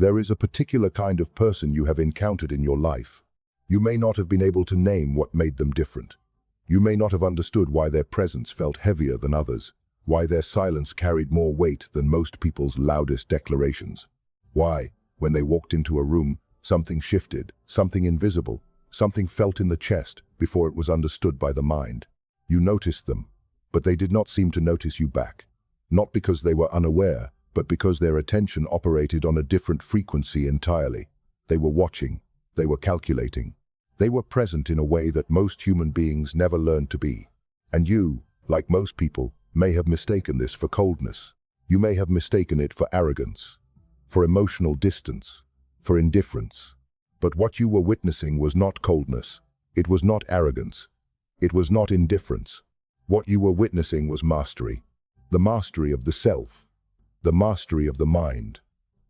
There is a particular kind of person you have encountered in your life. You may not have been able to name what made them different. You may not have understood why their presence felt heavier than others, why their silence carried more weight than most people's loudest declarations. Why, when they walked into a room, something shifted, something invisible, something felt in the chest before it was understood by the mind. You noticed them, but they did not seem to notice you back. Not because they were unaware, but because their attention operated on a different frequency entirely. They were watching, they were calculating. They were present in a way that most human beings never learned to be. And you, like most people, may have mistaken this for coldness. You may have mistaken it for arrogance, for emotional distance, for indifference. But what you were witnessing was not coldness. It was not arrogance. It was not indifference. What you were witnessing was mastery. The mastery of the self. The mastery of the mind.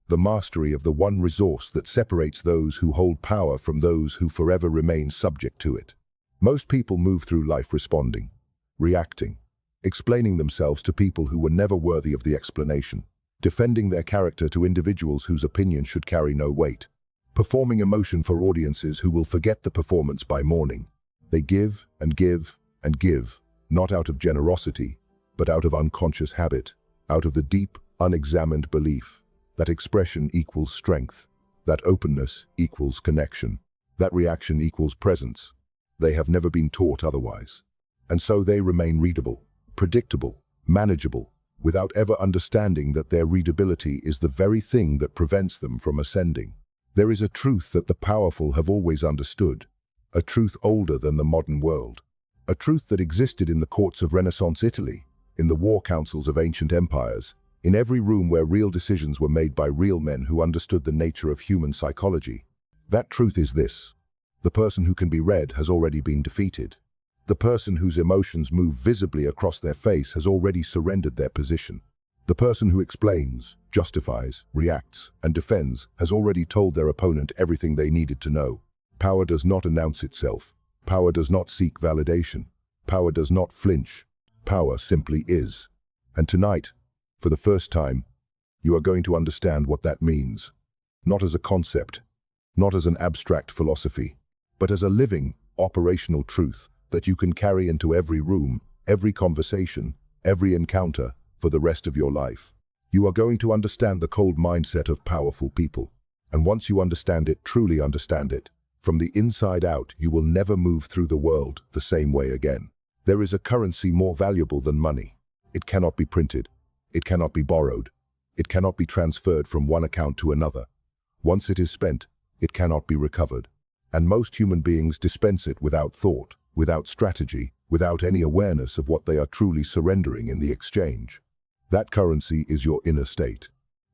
The mastery of the one resource that separates those who hold power from those who forever remain subject to it. Most people move through life responding, reacting, explaining themselves to people who were never worthy of the explanation, defending their character to individuals whose opinion should carry no weight, performing emotion for audiences who will forget the performance by morning. They give and give and give, not out of generosity, but out of unconscious habit, out of the deep, unexamined belief that expression equals strength, that openness equals connection, that reaction equals presence. They have never been taught otherwise. And so they remain readable, predictable, manageable, without ever understanding that their readability is the very thing that prevents them from ascending. There is a truth that the powerful have always understood, a truth older than the modern world, a truth that existed in the courts of Renaissance Italy, in the war councils of ancient empires, in every room where real decisions were made by real men who understood the nature of human psychology. That truth is this: the person who can be read has already been defeated. The person whose emotions move visibly across their face has already surrendered their position. The person who explains, justifies, reacts, and defends has already told their opponent everything they needed to know. Power does not announce itself. Power does not seek validation. Power does not flinch. Power simply is. And tonight, for the first time, you are going to understand what that means. Not as a concept, not as an abstract philosophy, but as a living, operational truth that you can carry into every room, every conversation, every encounter for the rest of your life. You are going to understand the cold mindset of powerful people. And once you understand it, truly understand it, from the inside out, you will never move through the world the same way again. There is a currency more valuable than money. It cannot be printed. It cannot be borrowed. It cannot be transferred from one account to another. Once it is spent, it cannot be recovered. And most human beings dispense it without thought, without strategy, without any awareness of what they are truly surrendering in the exchange. That currency is your inner state,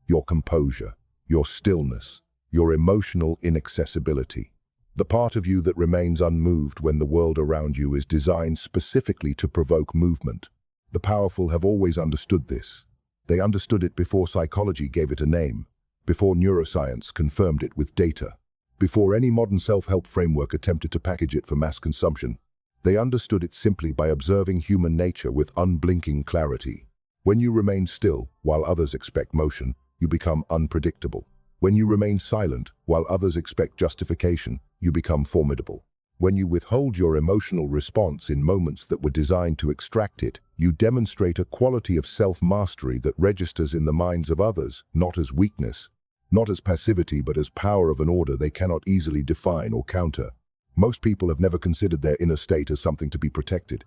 your composure, your stillness, your emotional inaccessibility. The part of you that remains unmoved when the world around you is designed specifically to provoke movement. The powerful have always understood this. They understood it before psychology gave it a name, before neuroscience confirmed it with data, before any modern self-help framework attempted to package it for mass consumption. They understood it simply by observing human nature with unblinking clarity. When you remain still while others expect motion, you become unpredictable. When you remain silent while others expect justification, you become formidable. When you withhold your emotional response in moments that were designed to extract it, you demonstrate a quality of self-mastery that registers in the minds of others, not as weakness, not as passivity, but as power of an order they cannot easily define or counter. Most people have never considered their inner state as something to be protected.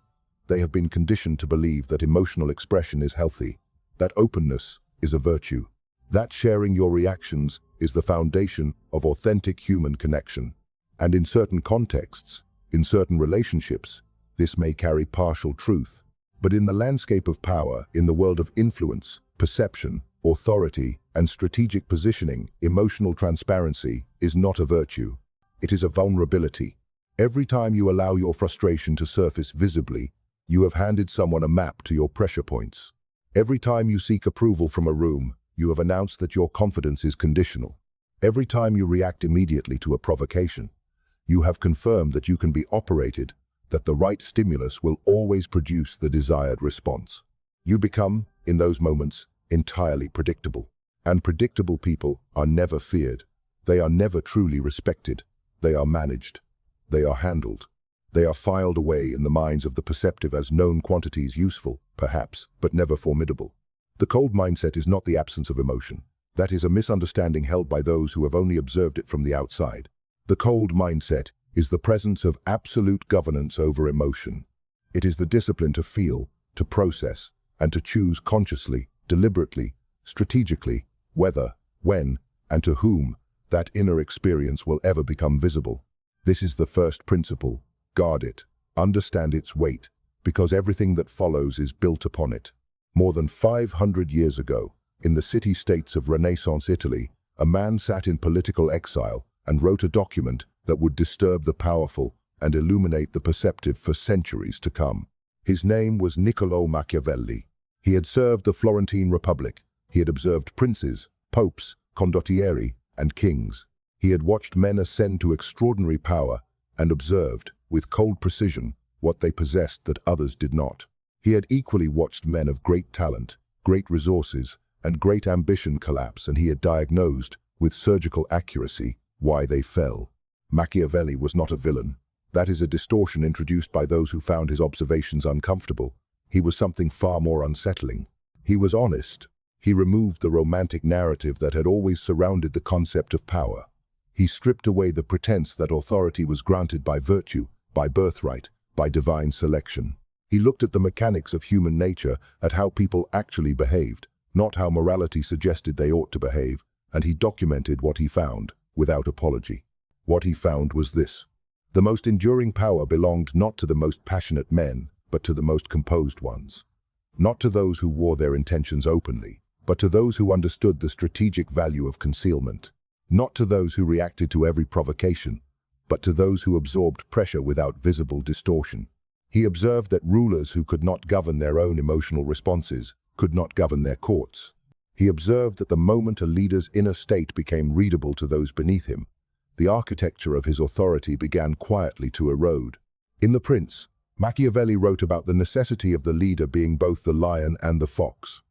They have been conditioned to believe that emotional expression is healthy, that openness is a virtue, that sharing your reactions is the foundation of authentic human connection. And in certain contexts, in certain relationships, this may carry partial truth. But in the landscape of power, in the world of influence, perception, authority, and strategic positioning, emotional transparency is not a virtue. It is a vulnerability. Every time you allow your frustration to surface visibly, you have handed someone a map to your pressure points. Every time you seek approval from a room, you have announced that your confidence is conditional. Every time you react immediately to a provocation, you have confirmed that you can be operated, that the right stimulus will always produce the desired response. You become, in those moments, entirely predictable. And predictable people are never feared. They are never truly respected. They are managed. They are handled. They are filed away in the minds of the perceptive as known quantities, useful, perhaps, but never formidable. The cold mindset is not the absence of emotion. That is a misunderstanding held by those who have only observed it from the outside. The cold mindset is the presence of absolute governance over emotion. It is the discipline to feel, to process, and to choose consciously, deliberately, strategically, whether, when, and to whom that inner experience will ever become visible. This is the first principle. Guard it. Understand its weight, because everything that follows is built upon it. More than 500 years ago, in the city-states of Renaissance Italy, a man sat in political exile and wrote a document that would disturb the powerful and illuminate the perceptive for centuries to come. His name was Niccolò Machiavelli. He had served the Florentine Republic. He had observed princes, popes, condottieri, and kings. He had watched men ascend to extraordinary power and observed, with cold precision, what they possessed that others did not. He had equally watched men of great talent, great resources, and great ambition collapse, and he had diagnosed, with surgical accuracy, why they fell. Machiavelli was not a villain. That is a distortion introduced by those who found his observations uncomfortable. He was something far more unsettling. He was honest. He removed the romantic narrative that had always surrounded the concept of power. He stripped away the pretense that authority was granted by virtue, by birthright, by divine selection. He looked at the mechanics of human nature, at how people actually behaved, not how morality suggested they ought to behave, and he documented what he found, without apology. What he found was this: the most enduring power belonged not to the most passionate men, but to the most composed ones. Not to those who wore their intentions openly, but to those who understood the strategic value of concealment. Not to those who reacted to every provocation, but to those who absorbed pressure without visible distortion. He observed that rulers who could not govern their own emotional responses could not govern their courts. He observed that the moment a leader's inner state became readable to those beneath him, the architecture of his authority began quietly to erode. In The Prince, Machiavelli wrote about the necessity of the leader being both the lion and the fox,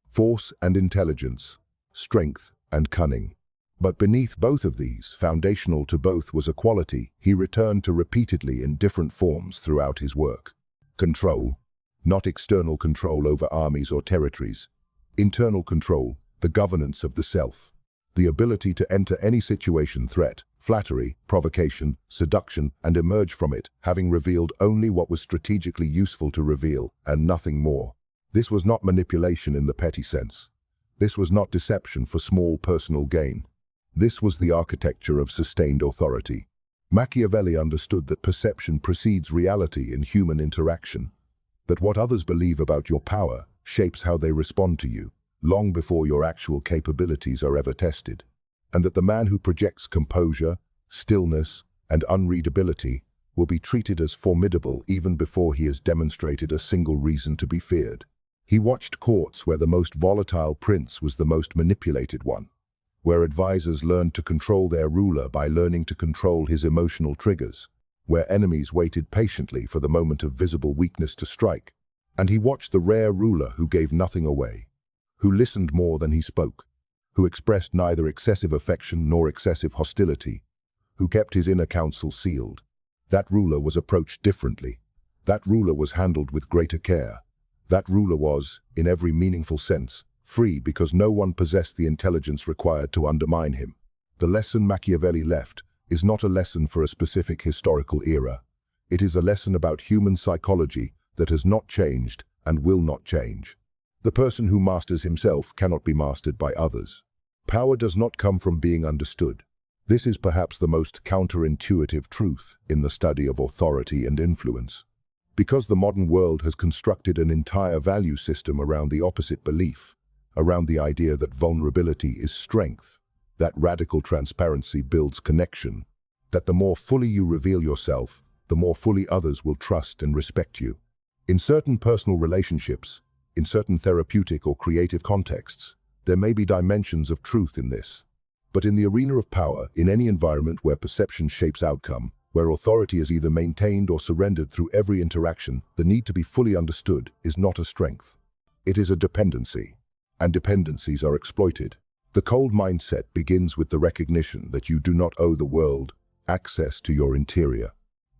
force and intelligence, strength and cunning. But beneath both of these, foundational to both, was a quality he returned to repeatedly in different forms throughout his work. Control, not external control over armies or territories. Internal control, the governance of the self. The ability to enter any situation, threat, flattery, provocation, seduction, and emerge from it, having revealed only what was strategically useful to reveal, and nothing more. This was not manipulation in the petty sense. This was not deception for small personal gain. This was the architecture of sustained authority. Machiavelli understood that perception precedes reality in human interaction, that what others believe about your power shapes how they respond to you, long before your actual capabilities are ever tested, and that the man who projects composure, stillness, and unreadability will be treated as formidable even before he has demonstrated a single reason to be feared. He watched courts where the most volatile prince was the most manipulated one, where advisors learned to control their ruler by learning to control his emotional triggers, where enemies waited patiently for the moment of visible weakness to strike. And he watched the rare ruler who gave nothing away, who listened more than he spoke, who expressed neither excessive affection nor excessive hostility, who kept his inner counsel sealed. That ruler was approached differently. That ruler was handled with greater care. That ruler was, in every meaningful sense, free because no one possessed the intelligence required to undermine him. The lesson Machiavelli left is not a lesson for a specific historical era. It is a lesson about human psychology that has not changed and will not change. The person who masters himself cannot be mastered by others. Power does not come from being understood. This is perhaps the most counterintuitive truth in the study of authority and influence. Because the modern world has constructed an entire value system around the opposite belief, around the idea that vulnerability is strength, that radical transparency builds connection, that the more fully you reveal yourself, the more fully others will trust and respect you. In certain personal relationships, in certain therapeutic or creative contexts, there may be dimensions of truth in this. But in the arena of power, in any environment where perception shapes outcome, where authority is either maintained or surrendered through every interaction, the need to be fully understood is not a strength. It is a dependency. And dependencies are exploited. The cold mindset begins with the recognition that you do not owe the world access to your interior,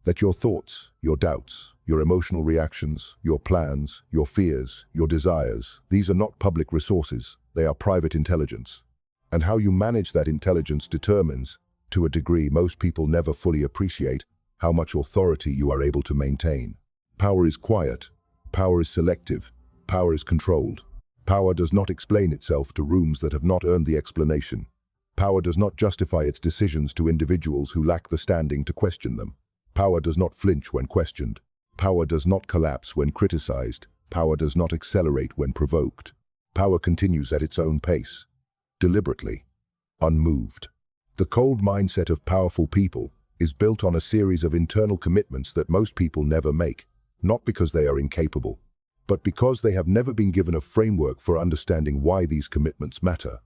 that your thoughts, your doubts, your emotional reactions, your plans, your fears, your desires, these are not public resources, they are private intelligence. And how you manage that intelligence determines, to a degree most people never fully appreciate, how much authority you are able to maintain. Power is quiet, power is selective, power is controlled. Power does not explain itself to rooms that have not earned the explanation. Power does not justify its decisions to individuals who lack the standing to question them. Power does not flinch when questioned. Power does not collapse when criticized. Power does not accelerate when provoked. Power continues at its own pace, deliberately, unmoved. The cold mindset of powerful people is built on a series of internal commitments that most people never make, not because they are incapable, but because they have never been given a framework for understanding why these commitments matter.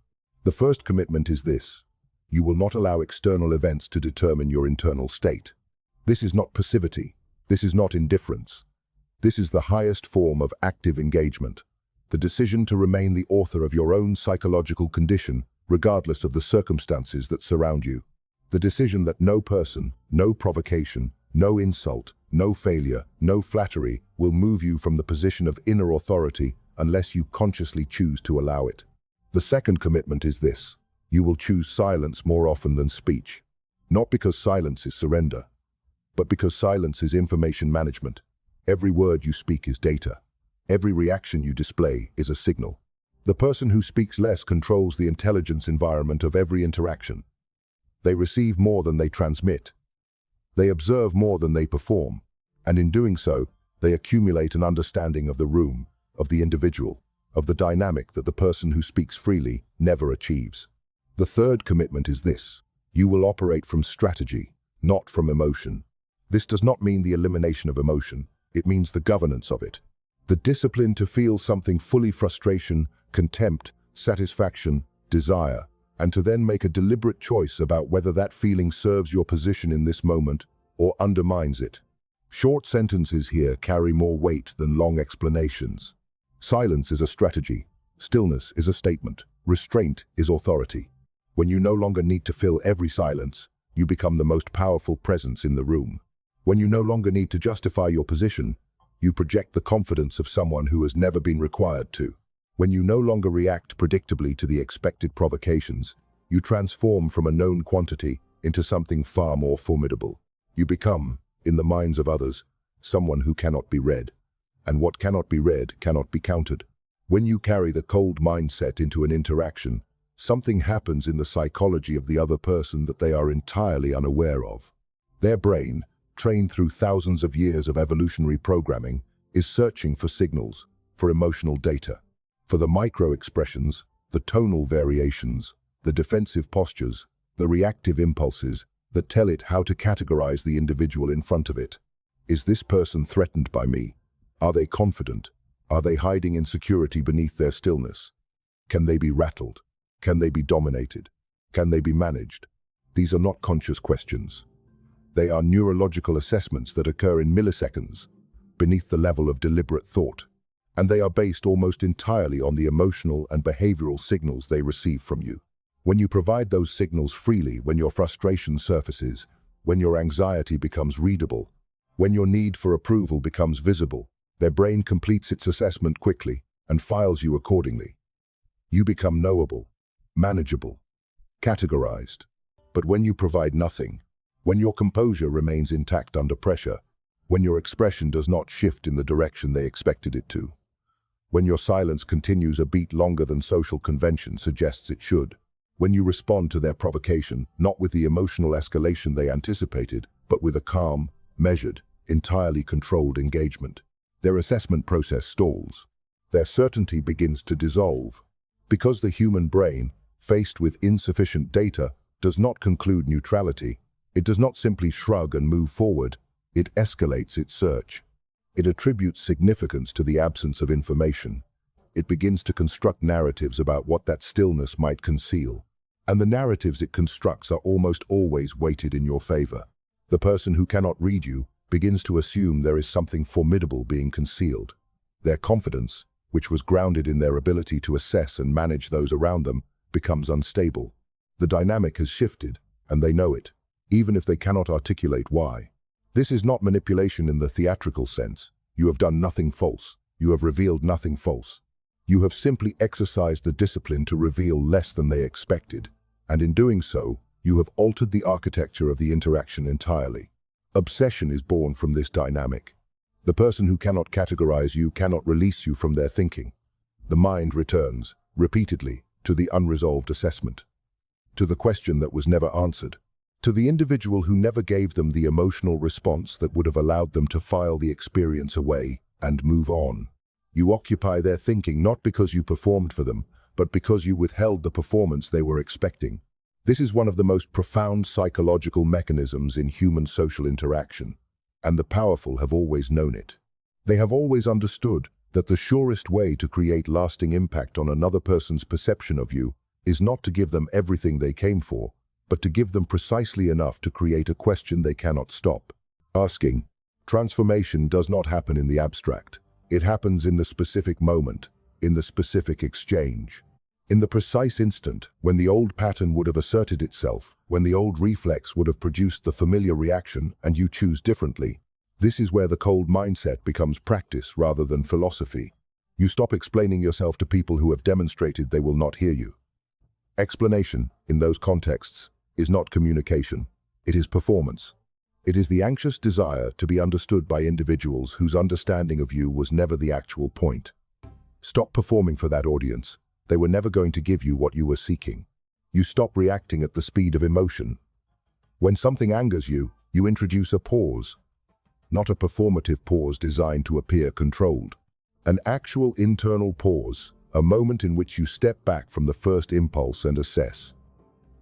The first commitment is this: you will not allow external events to determine your internal state. This is not passivity. This is not indifference. This is the highest form of active engagement, the decision to remain the author of your own psychological condition, regardless of the circumstances that surround you. The decision that no person, no provocation, no insult, no failure, no flattery will move you from the position of inner authority unless you consciously choose to allow it. The second commitment is this: you will choose silence more often than speech. Not because silence is surrender, but because silence is information management. Every word you speak is data. Every reaction you display is a signal. The person who speaks less controls the intelligence environment of every interaction. They receive more than they transmit. They observe more than they perform, and in doing so, they accumulate an understanding of the room, of the individual, of the dynamic that the person who speaks freely never achieves. The third commitment is this: you will operate from strategy, not from emotion. This does not mean the elimination of emotion, it means the governance of it. The discipline to feel something fully: frustration, contempt, satisfaction, desire, and to then make a deliberate choice about whether that feeling serves your position in this moment or undermines it. Short sentences here carry more weight than long explanations. Silence is a strategy. Stillness is a statement. Restraint is authority. When you no longer need to fill every silence, you become the most powerful presence in the room. When you no longer need to justify your position, you project the confidence of someone who has never been required to. When you no longer react predictably to the expected provocations, you transform from a known quantity into something far more formidable. You become, in the minds of others, someone who cannot be read. And what cannot be read cannot be countered. When you carry the cold mindset into an interaction, something happens in the psychology of the other person that they are entirely unaware of. Their brain, trained through thousands of years of evolutionary programming, is searching for signals, for emotional data, for the micro-expressions, the tonal variations, the defensive postures, the reactive impulses that tell it how to categorize the individual in front of it. Is this person threatened by me? Are they confident? Are they hiding insecurity beneath their stillness? Can they be rattled? Can they be dominated? Can they be managed? These are not conscious questions. They are neurological assessments that occur in milliseconds, beneath the level of deliberate thought. And they are based almost entirely on the emotional and behavioral signals they receive from you. When you provide those signals freely, when your frustration surfaces, when your anxiety becomes readable, when your need for approval becomes visible, their brain completes its assessment quickly and files you accordingly. You become knowable, manageable, categorized. But when you provide nothing, when your composure remains intact under pressure, when your expression does not shift in the direction they expected it to, when your silence continues a beat longer than social convention suggests it should, when you respond to their provocation not with the emotional escalation they anticipated, but with a calm, measured, entirely controlled engagement, their assessment process stalls. Their certainty begins to dissolve. Because the human brain, faced with insufficient data, does not conclude neutrality, it does not simply shrug and move forward, it escalates its search. It attributes significance to the absence of information. It begins to construct narratives about what that stillness might conceal. And the narratives it constructs are almost always weighted in your favor. The person who cannot read you begins to assume there is something formidable being concealed. Their confidence, which was grounded in their ability to assess and manage those around them, becomes unstable. The dynamic has shifted, and they know it, even if they cannot articulate why. This is not manipulation in the theatrical sense. You have done nothing false. You have revealed nothing false. You have simply exercised the discipline to reveal less than they expected, and in doing so, you have altered the architecture of the interaction entirely. Obsession is born from this dynamic. The person who cannot categorize you cannot release you from their thinking. The mind returns, repeatedly, to the unresolved assessment, to the question that was never answered, to the individual who never gave them the emotional response that would have allowed them to file the experience away and move on. You occupy their thinking not because you performed for them, but because you withheld the performance they were expecting. This is one of the most profound psychological mechanisms in human social interaction, and the powerful have always known it. They have always understood that the surest way to create lasting impact on another person's perception of you is not to give them everything they came for, but to give them precisely enough to create a question they cannot stop asking. Transformation does not happen in the abstract. It happens in the specific moment, in the specific exchange. In the precise instant when the old pattern would have asserted itself, when the old reflex would have produced the familiar reaction and you choose differently. This is where the cold mindset becomes practice rather than philosophy. You stop explaining yourself to people who have demonstrated they will not hear you. Explanation, in those contexts, is not communication. It is performance. It is the anxious desire to be understood by individuals whose understanding of you was never the actual point. Stop performing for that audience. They were never going to give you what you were seeking. You stop reacting at the speed of emotion. When something angers you, you introduce a pause. Not a performative pause designed to appear controlled. An actual internal pause, a moment in which you step back from the first impulse and assess.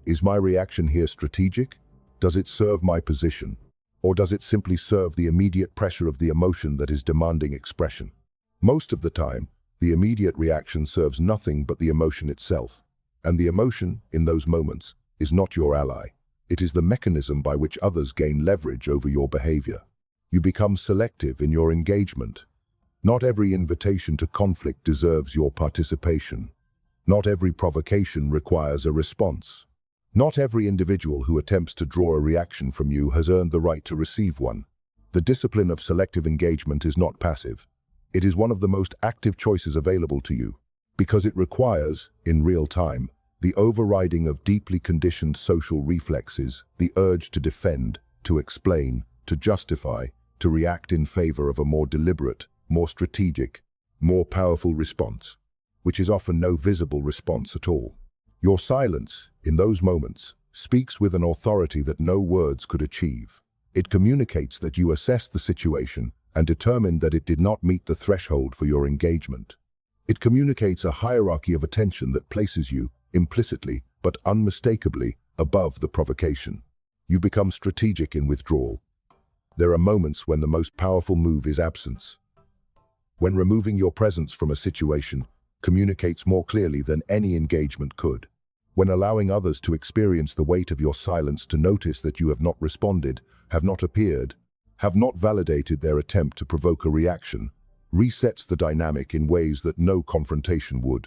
Is my reaction here strategic? Does it serve my position? Or does it simply serve the immediate pressure of the emotion that is demanding expression? Most of the time, the immediate reaction serves nothing but the emotion itself. And the emotion, in those moments, is not your ally. It is the mechanism by which others gain leverage over your behavior. You become selective in your engagement. Not every invitation to conflict deserves your participation. Not every provocation requires a response. Not every individual who attempts to draw a reaction from you has earned the right to receive one. The discipline of selective engagement is not passive. It is one of the most active choices available to you, because it requires, in real time, the overriding of deeply conditioned social reflexes, the urge to defend, to explain, to justify, to react in favor of a more deliberate, more strategic, more powerful response, which is often no visible response at all. Your silence, in those moments, speaks with an authority that no words could achieve. It communicates that you assessed the situation and determined that it did not meet the threshold for your engagement. It communicates a hierarchy of attention that places you, implicitly but unmistakably, above the provocation. You become strategic in withdrawal. There are moments when the most powerful move is absence. When removing your presence from a situation communicates more clearly than any engagement could. When allowing others to experience the weight of your silence, to notice that you have not responded, have not appeared, have not validated their attempt to provoke a reaction, resets the dynamic in ways that no confrontation would.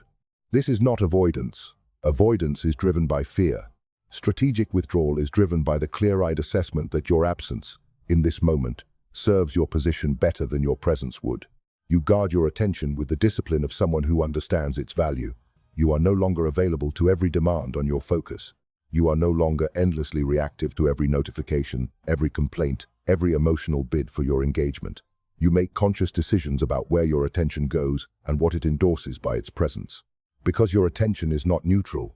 This is not avoidance. Avoidance is driven by fear. Strategic withdrawal is driven by the clear-eyed assessment that your absence, in this moment, serves your position better than your presence would. You guard your attention with the discipline of someone who understands its value. You are no longer available to every demand on your focus. You are no longer endlessly reactive to every notification, every complaint, every emotional bid for your engagement. You make conscious decisions about where your attention goes and what it endorses by its presence. Because your attention is not neutral.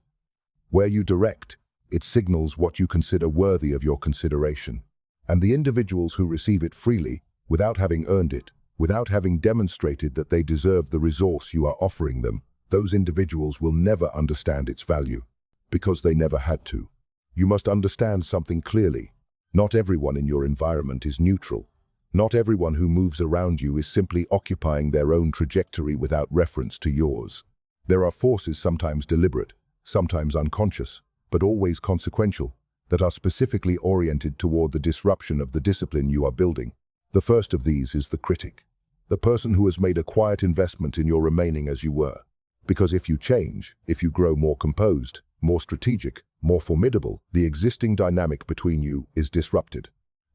Where you direct, it signals what you consider worthy of your consideration. And the individuals who receive it freely, without having earned it, without having demonstrated that they deserve the resource you are offering them, those individuals will never understand its value, because they never had to. You must understand something clearly. Not everyone in your environment is neutral. Not everyone who moves around you is simply occupying their own trajectory without reference to yours. There are forces, sometimes deliberate, sometimes unconscious, but always consequential, that are specifically oriented toward the disruption of the discipline you are building. The first of these is the critic, the person who has made a quiet investment in your remaining as you were. Because if you change, if you grow more composed, more strategic, more formidable, the existing dynamic between you is disrupted.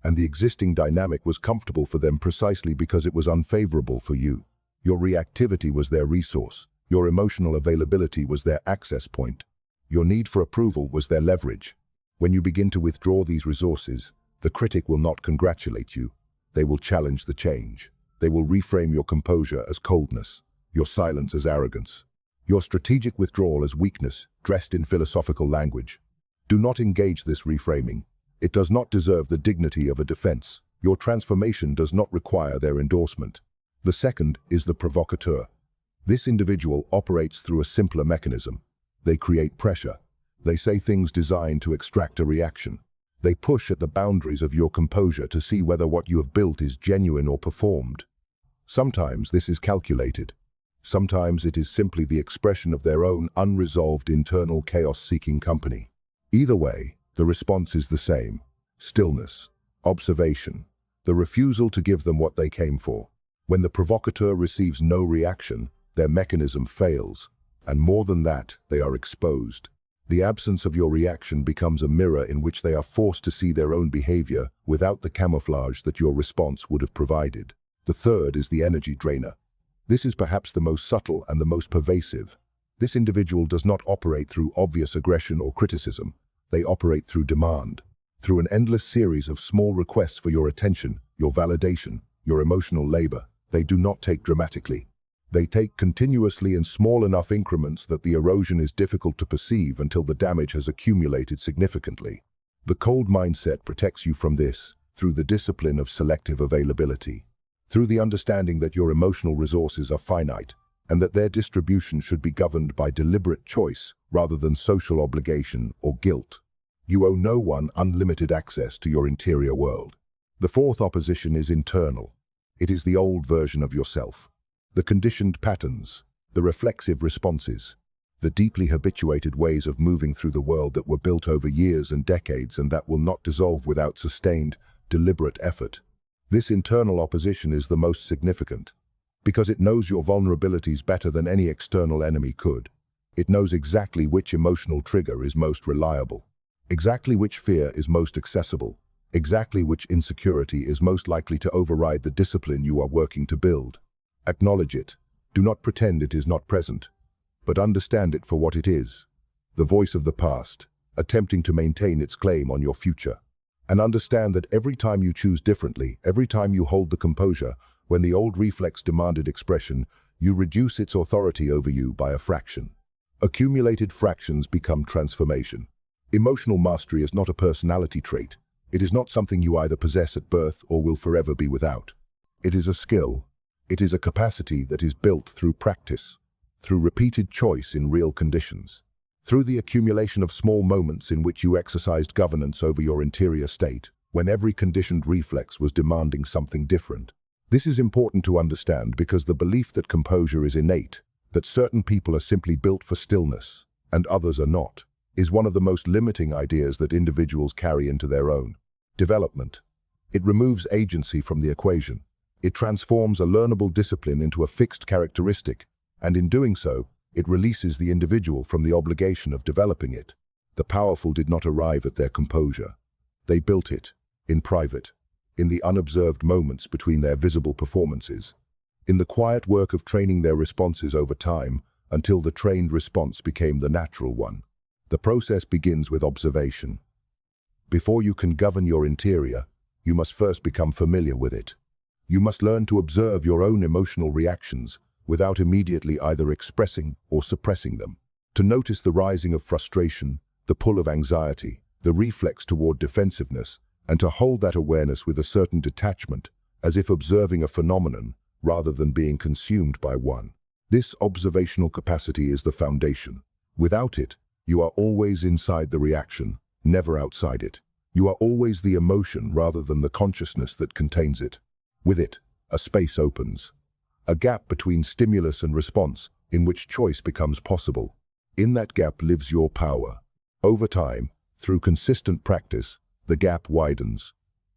And the existing dynamic was comfortable for them precisely because it was unfavorable for you. Your reactivity was their resource. Your emotional availability was their access point. Your need for approval was their leverage. When you begin to withdraw these resources, the critic will not congratulate you. They will challenge the change. They will reframe your composure as coldness, your silence as arrogance, your strategic withdrawal as weakness, dressed in philosophical language. Do not engage this reframing. It does not deserve the dignity of a defense. Your transformation does not require their endorsement. The second is the provocateur. This individual operates through a simpler mechanism. They create pressure. They say things designed to extract a reaction. They push at the boundaries of your composure to see whether what you have built is genuine or performed. Sometimes this is calculated. Sometimes it is simply the expression of their own unresolved internal chaos-seeking company. Either way, the response is the same: stillness, observation, the refusal to give them what they came for. When the provocateur receives no reaction, their mechanism fails, and more than that, they are exposed. The absence of your reaction becomes a mirror in which they are forced to see their own behavior without the camouflage that your response would have provided. The third is the energy drainer. This is perhaps the most subtle and the most pervasive. This individual does not operate through obvious aggression or criticism. They operate through demand, through an endless series of small requests for your attention, your validation, your emotional labor. They do not take dramatically. They take continuously in small enough increments that the erosion is difficult to perceive until the damage has accumulated significantly. The cold mindset protects you from this through the discipline of selective availability, through the understanding that your emotional resources are finite and that their distribution should be governed by deliberate choice rather than social obligation or guilt. You owe no one unlimited access to your interior world. The fourth opposition is internal. It is the old version of yourself. The conditioned patterns, the reflexive responses, the deeply habituated ways of moving through the world that were built over years and decades and that will not dissolve without sustained, deliberate effort. This internal opposition is the most significant, because it knows your vulnerabilities better than any external enemy could. It knows exactly which emotional trigger is most reliable, exactly which fear is most accessible, exactly which insecurity is most likely to override the discipline you are working to build. Acknowledge it. Do not pretend it is not present, but understand it for what it is: the voice of the past, attempting to maintain its claim on your future. And understand that every time you choose differently, every time you hold the composure, when the old reflex demanded expression, you reduce its authority over you by a fraction. Accumulated fractions become transformation. Emotional mastery is not a personality trait. It is not something you either possess at birth or will forever be without. It is a skill. It is a capacity that is built through practice, through repeated choice in real conditions, through the accumulation of small moments in which you exercised governance over your interior state, when every conditioned reflex was demanding something different. This is important to understand because the belief that composure is innate, that certain people are simply built for stillness and others are not, is one of the most limiting ideas that individuals carry into their own development. It removes agency from the equation. It transforms a learnable discipline into a fixed characteristic, and in doing so, it releases the individual from the obligation of developing it. The powerful did not arrive at their composure. They built it, in private, in the unobserved moments between their visible performances, in the quiet work of training their responses over time until the trained response became the natural one. The process begins with observation. Before you can govern your interior, you must first become familiar with it. You must learn to observe your own emotional reactions without immediately either expressing or suppressing them. To notice the rising of frustration, the pull of anxiety, the reflex toward defensiveness, and to hold that awareness with a certain detachment, as if observing a phenomenon rather than being consumed by one. This observational capacity is the foundation. Without it, you are always inside the reaction, never outside it. You are always the emotion rather than the consciousness that contains it. With it, a space opens, a gap between stimulus and response in which choice becomes possible. In that gap lives your power. Over time, through consistent practice, the gap widens.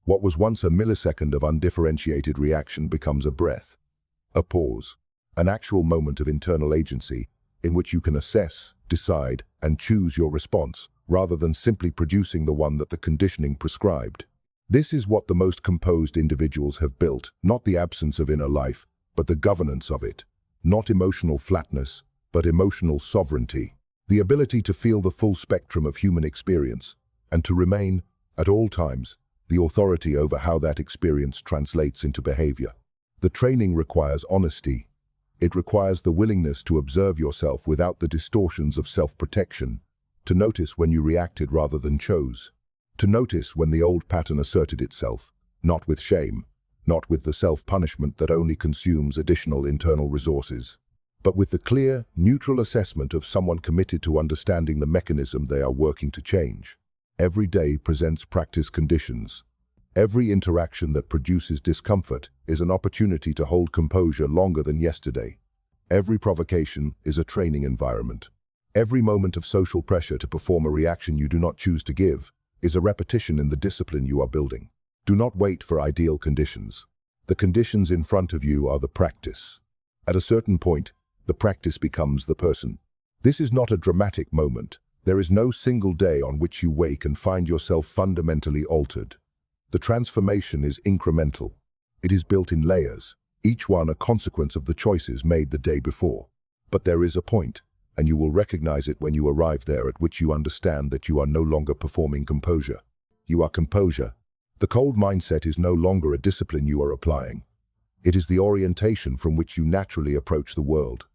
What was once a millisecond of undifferentiated reaction becomes a breath, a pause, an actual moment of internal agency in which you can assess, decide, and choose your response, rather than simply producing the one that the conditioning prescribed. This is what the most composed individuals have built, not the absence of inner life, but the governance of it. Not emotional flatness, but emotional sovereignty. The ability to feel the full spectrum of human experience, and to remain, at all times, the authority over how that experience translates into behavior. The training requires honesty. It requires the willingness to observe yourself without the distortions of self-protection, to notice when you reacted rather than chose, to notice when the old pattern asserted itself, not with shame, not with the self-punishment that only consumes additional internal resources, but with the clear, neutral assessment of someone committed to understanding the mechanism they are working to change. Every day presents practice conditions. Every interaction that produces discomfort is an opportunity to hold composure longer than yesterday. Every provocation is a training environment. Every moment of social pressure to perform a reaction you do not choose to give is a repetition in the discipline you are building. Do not wait for ideal conditions. The conditions in front of you are the practice. At a certain point, the practice becomes the person. This is not a dramatic moment. There is no single day on which you wake and find yourself fundamentally altered. The transformation is incremental. It is built in layers, each one a consequence of the choices made the day before. But there is a point, and you will recognize it when you arrive there, at which you understand that you are no longer performing composure. You are composure. The cold mindset is no longer a discipline you are applying. It is the orientation from which you naturally approach the world.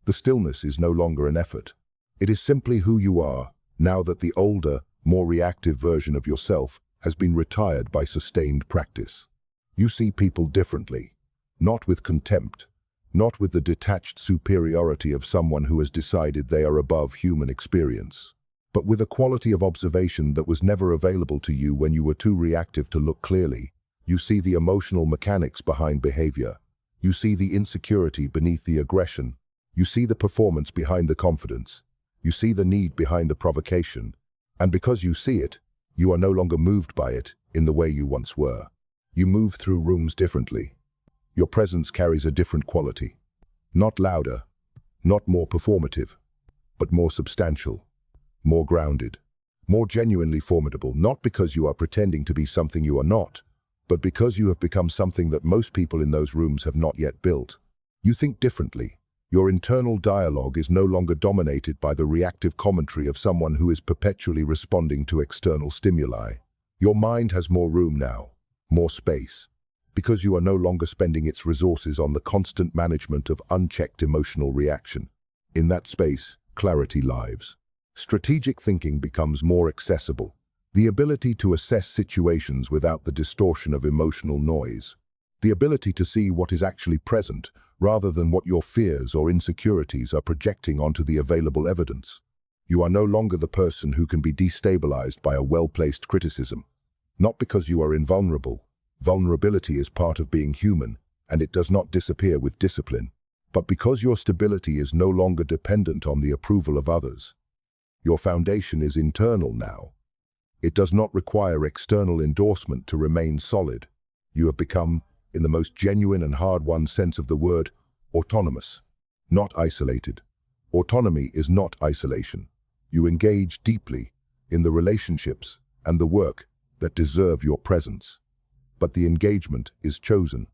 The stillness is no longer an effort. It is simply who you are, now that the older, more reactive version of yourself has been retired by sustained practice. You see people differently, not with contempt, not with the detached superiority of someone who has decided they are above human experience, but with a quality of observation that was never available to you when you were too reactive to look clearly. You see the emotional mechanics behind behavior. You see the insecurity beneath the aggression. You see the performance behind the confidence. You see the need behind the provocation. And because you see it, you are no longer moved by it in the way you once were. You move through rooms differently. Your presence carries a different quality. Not louder, not more performative, but more substantial, more grounded, more genuinely formidable, not because you are pretending to be something you are not, but because you have become something that most people in those rooms have not yet built. You think differently. Your internal dialogue is no longer dominated by the reactive commentary of someone who is perpetually responding to external stimuli. Your mind has more room now, more space, because you are no longer spending its resources on the constant management of unchecked emotional reaction. In that space, clarity lives. Strategic thinking becomes more accessible. The ability to assess situations without the distortion of emotional noise. The ability to see what is actually present, rather than what your fears or insecurities are projecting onto the available evidence. You are no longer the person who can be destabilized by a well-placed criticism. Not because you are invulnerable. Vulnerability is part of being human, and it does not disappear with discipline. But because your stability is no longer dependent on the approval of others. Your foundation is internal now. It does not require external endorsement to remain solid. You have become, in the most genuine and hard-won sense of the word, autonomous, not isolated. Autonomy is not isolation. You engage deeply in the relationships and the work that deserve your presence. But the engagement is chosen.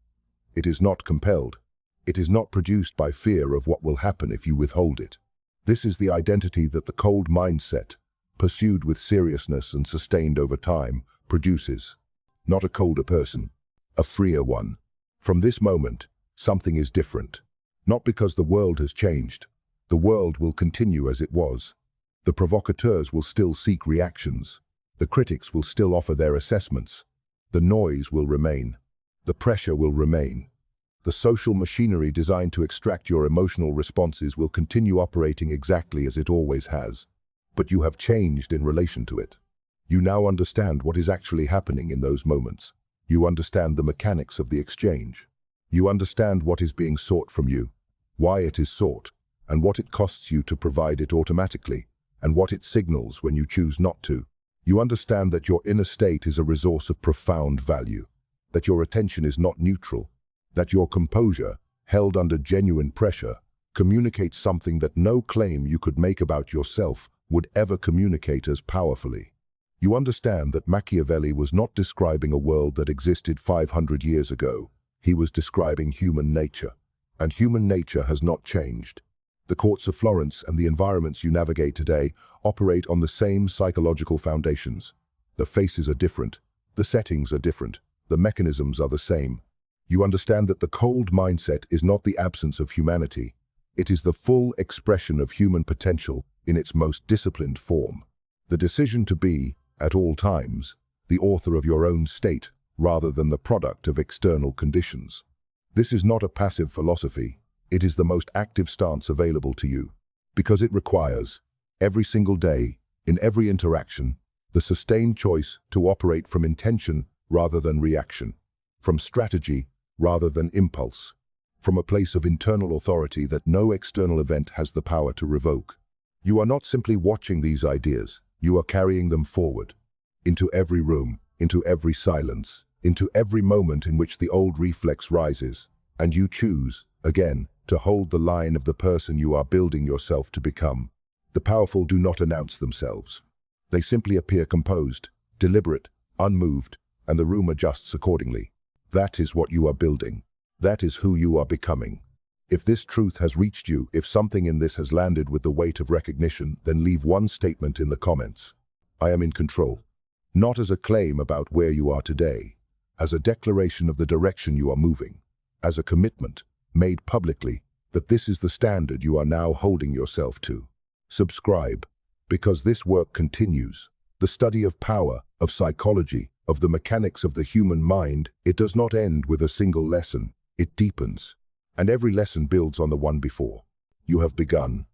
It is not compelled. It is not produced by fear of what will happen if you withhold it. This is the identity that the cold mindset, pursued with seriousness and sustained over time, produces. Not a colder person, a freer one. From this moment, something is different. Not because the world has changed. The world will continue as it was. The provocateurs will still seek reactions. The critics will still offer their assessments. The noise will remain. The pressure will remain. The social machinery designed to extract your emotional responses will continue operating exactly as it always has. But you have changed in relation to it. You now understand what is actually happening in those moments. You understand the mechanics of the exchange. You understand what is being sought from you, why it is sought, and what it costs you to provide it automatically, and what it signals when you choose not to. You understand that your inner state is a resource of profound value, that your attention is not neutral, that your composure, held under genuine pressure, Communicate something that no claim you could make about yourself would ever communicate as powerfully. You understand that Machiavelli was not describing a world that existed 500 years ago. He was describing human nature. And human nature has not changed. The courts of Florence and the environments you navigate today operate on the same psychological foundations. The faces are different. The settings are different. The mechanisms are the same. You understand that the cold mindset is not the absence of humanity. It is the full expression of human potential in its most disciplined form. The decision to be, at all times, the author of your own state rather than the product of external conditions. This is not a passive philosophy. It is the most active stance available to you, because it requires, every single day, in every interaction, the sustained choice to operate from intention rather than reaction, from strategy rather than impulse, from a place of internal authority that no external event has the power to revoke. You are not simply watching these ideas, you are carrying them forward, into every room, into every silence, into every moment in which the old reflex rises, and you choose, again, to hold the line of the person you are building yourself to become. The powerful do not announce themselves. They simply appear composed, deliberate, unmoved, and the room adjusts accordingly. That is what you are building. That is who you are becoming. If this truth has reached you, if something in this has landed with the weight of recognition, then leave one statement in the comments. I am in control. Not as a claim about where you are today, as a declaration of the direction you are moving, as a commitment, made publicly, that this is the standard you are now holding yourself to. Subscribe, because this work continues. The study of power, of psychology, of the mechanics of the human mind, it does not end with a single lesson. It deepens, and every lesson builds on the one before. You have begun.